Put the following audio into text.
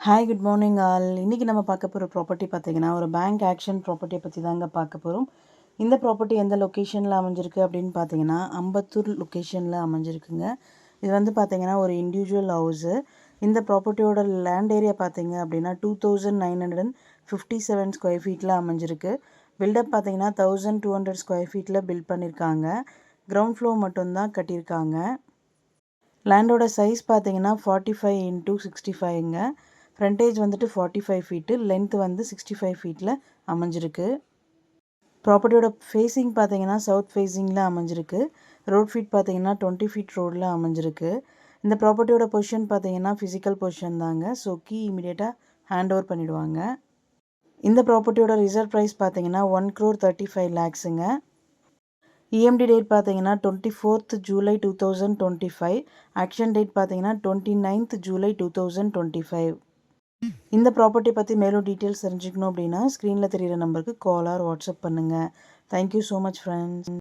Hi good morning all. இன்றைக்கி நம்ம பார்க்க போகிற ப்ராப்பர்ட்டி பார்த்திங்கன்னா ஒரு பேங்க் ஆக்ஷன் ப்ராப்பர்ட்டியை பற்றி தாங்க பார்க்க போகிறோம். இந்த ப்ராப்பர்ட்டி எந்த லொக்கேஷனில் அமைஞ்சிருக்கு அப்படின்னு பார்த்தீங்கன்னா அம்பத்தூர் லொக்கேஷனில் அமைஞ்சிருக்குங்க. இது வந்து பார்த்திங்கன்னா ஒரு இண்டிவிஜுவல் ஹவுஸு. இந்த ப்ராப்பர்ட்டியோட லேண்ட் ஏரியா பார்த்திங்க அப்படின்னா 2957 ஸ்கொயர் ஃபீட்டில் அமைஞ்சிருக்கு. பில்டப் பார்த்திங்கன்னா 1200 ஸ்கொயர் ஃபீட்டில் பில்ட் பண்ணியிருக்காங்க. கிரவுண்ட் ஃப்ளோர் மட்டும்தான் கட்டியிருக்காங்க. லேண்டோட சைஸ் பார்த்தீங்கன்னா 45x65ங்க. ஃப்ரண்டேஜ் வந்துட்டு 45 ஃபீட்டு, லென்த் வந்து 65 ஃபீட்டில் அமைஞ்சிருக்கு. ப்ராப்பர்ட்டியோட ஃபேஸிங் பார்த்தீங்கன்னா சவுத் ஃபேஸிங்கில் அமைஞ்சிருக்கு. ரோட் ஃபீட் பார்த்தீங்கன்னா 20 ஃபீட் ரோடில் அமைஞ்சிருக்கு. இந்த ப்ராப்பர்ட்டியோட பொசிஷன் பார்த்தீங்கன்னா ஃபிசிக்கல் பொசிஷன் தாங்க. ஸோ கீ இமீடியட்டாக ஹேண்ட் ஓவர் பண்ணிவிடுவாங்க. இந்த ப்ராப்பர்ட்டியோட ரிசர்வ் ப்ரைஸ் பார்த்தீங்கன்னா 1,35 lakhsங்க. இஎம்டி டேட் பார்த்தீங்கன்னா 24th ஜூலை 2025. ஆக்ஷன் டேட் பார்த்தீங்கன்னா 29th ஜூலை 2025. இந்த ப்ராப்பர்ட்டி பற்றி மேலும் டீட்டெயில்ஸ் தெரிஞ்சுக்கணும் அப்படின்னா ஸ்க்ரீனில் தெரிகிற நம்பருக்கு கால் ஆர் வாட்ஸ்அப் பண்ணுங்கள். Thank you so much friends.